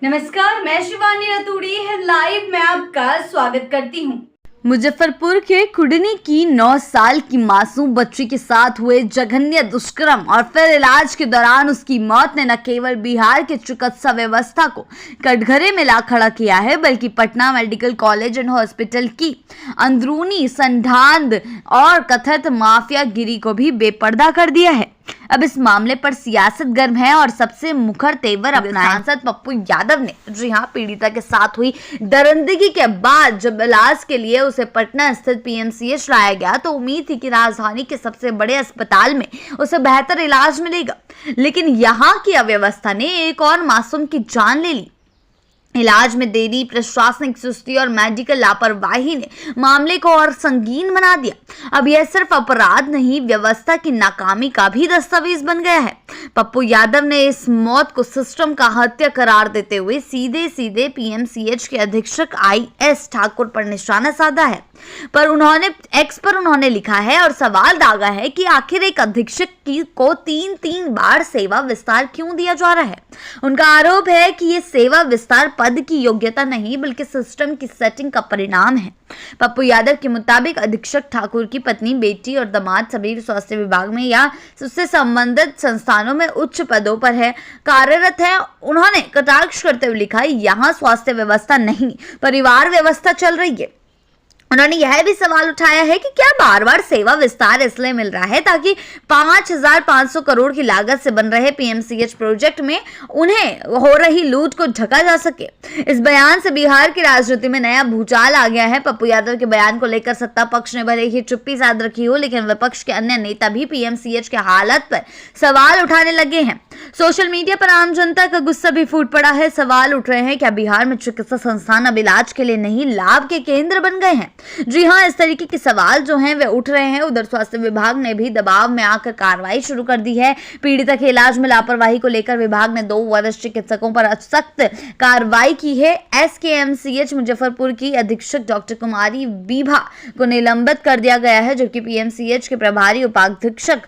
नमस्कार, मैं शिवानी रतूड़ी लाइव में आपका स्वागत करती हूँ। मुजफ्फरपुर के कुडनी की 9 साल की मासूम बच्ची के साथ हुए जघन्य दुष्कर्म और फिर इलाज के दौरान उसकी मौत ने न केवल बिहार के चिकित्सा व्यवस्था को कटघरे में ला खड़ा किया है, बल्कि Patna medical college and hospital की अंदरूनी संधान और कथित माफियागिरी को भी बेपर्दा कर दिया है। अब इस मामले पर सियासत गर्म है और सबसे मुखर तेवर अपना सांसद पप्पू यादव ने जी हां पीड़िता के साथ हुई दरिंदगी के बाद जब इलाज के लिए उसे पटना स्थित पीएमसीएच लाया गया तो उम्मीद थी कि राजधानी के सबसे बड़े अस्पताल में उसे बेहतर इलाज मिलेगा, लेकिन यहाँ की अव्यवस्था ने एक और मासूम की जान ले ली। इलाज में देरी, प्रशासनिक सुस्ती और मेडिकल लापरवाही ने मामले को और संगीन बना दिया। अब यह सिर्फ अपराध नहीं, व्यवस्था की नाकामी का भी दस्तावेज बन गया है। पप्पू यादव ने इस मौत को सिस्टम का हत्या करार देते हुए सीधे पीएमसीएच के अधीक्षक IS ठाकुर पर निशाना साधा है। पर उन्होंने लिखा है और सवाल दागा है कि आखिर एक अधीक्षक को तीन बार सेवा विस्तार क्यों दिया जा रहा है। उनका आरोप है कि ये सेवा विस्तार पद की योग्यता नहीं बल्कि सिस्टम की सेटिंग का परिणाम है। पप्पू यादव के मुताबिक अधीक्षक ठाकुर की पत्नी, बेटी और दामाद सभी स्वास्थ्य विभाग में या उससे संबंधित संस्थानों में उच्च पदों पर कार्यरत है। उन्होंने कटाक्ष करते हुए लिखा, यहाँ स्वास्थ्य व्यवस्था नहीं, परिवार व्यवस्था चल रही है। उन्होंने यह भी सवाल उठाया है कि क्या बार बार सेवा विस्तार इसलिए मिल रहा है ताकि 5,500 करोड़ की लागत से बन रहे पीएमसीएच प्रोजेक्ट में उन्हें हो रही लूट को ढका जा सके। इस बयान से बिहार की राजनीति में नया भूचाल आ गया है। पप्पू यादव के बयान को लेकर सत्ता पक्ष ने भले ही चुप्पी साध रखी हो, लेकिन विपक्ष के अन्य नेता भी पीएमसीएच के हालत पर सवाल उठाने लगे हैं। सोशल मीडिया पर आम जनता का गुस्सा भी फूट पड़ा है। सवाल उठ रहे हैं, क्या बिहार में चिकित्सा संस्थान अब इलाज के लिए नहीं, लाभ के केंद्र बन गए हैं? जी हां, इस तरीके के सवाल जो हैं वे उठ रहे हैं। उधर स्वास्थ्य विभाग ने भी दबाव में आकर कार्रवाई शुरू कर दी है। पीड़िता के इलाज में लापरवाही को लेकर विभाग ने 2 वरिष्ठ चिकित्सकों पर सख्त कार्रवाई की है। SKMCH मुजफ्फरपुर की अधीक्षक डॉक्टर कुमारी बीभा को निलंबित कर दिया गया है, जबकि पीएमसीएच के प्रभारी उपाधीक्षक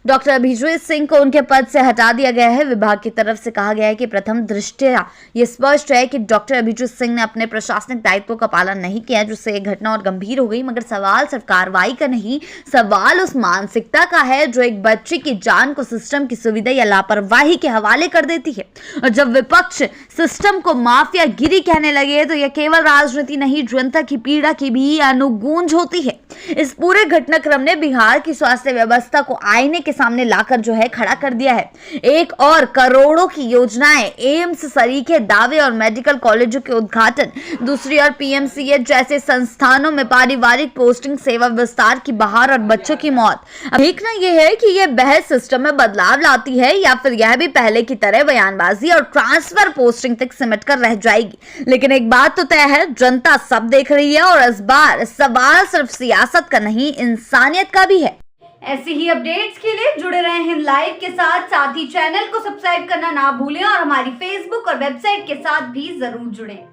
डॉक्टर अभिजीत सिंह को उनके पद से हटा दिया गया है। विभाग की तरफ से कहा गया है कि प्रथम दृष्टया ये स्पष्ट है कि डॉक्टर अभिजीत सिंह ने अपने प्रशासनिक दायित्वों का पालन नहीं किया, जिससे यह घटना और गंभीर हो गई। मगर सवाल सिर्फ कार्रवाई का नहीं, सवाल उस मानसिकता का है जो एक बच्चे की जान को सिस्टम की सुविधा या लापरवाही के हवाले कर देती है। और जब विपक्ष सिस्टम को माफियागिरी कहने लगे तो यह केवल राजनीति नहीं, जनता की पीड़ा की भी अनुगूंज होती है। इस पूरे घटनाक्रम ने बिहार की स्वास्थ्य व्यवस्था को आईने के सामने लाकर जो है खड़ा कर दिया है। एक और करोड़ों की योजनाएं, एम्स सरीखे दावे और मेडिकल कॉलेजों के उद्घाटन, दूसरी ओर पीएमसीएच जैसे संस्थानों में पारिवारिक पोस्टिंग, सेवा विस्तार की बहार और बच्चों की मौत। अब देखना यह है कि यह बहस सिस्टम में बदलाव लाती है या फिर यह भी पहले की तरह बयानबाजी और ट्रांसफर पोस्टिंग तक सिमट कर रह जाएगी। लेकिन एक बात तो तय है, जनता सब देख रही है और इस बार सवाल सिर्फ सियासत का नहीं, इंसानियत का भी है। ऐसे ही अपडेट्स के लिए जुड़े रहे हैं लाइव के साथ ही चैनल को सब्सक्राइब करना ना भूलें और हमारी फेसबुक और वेबसाइट के साथ भी जरूर जुड़ें।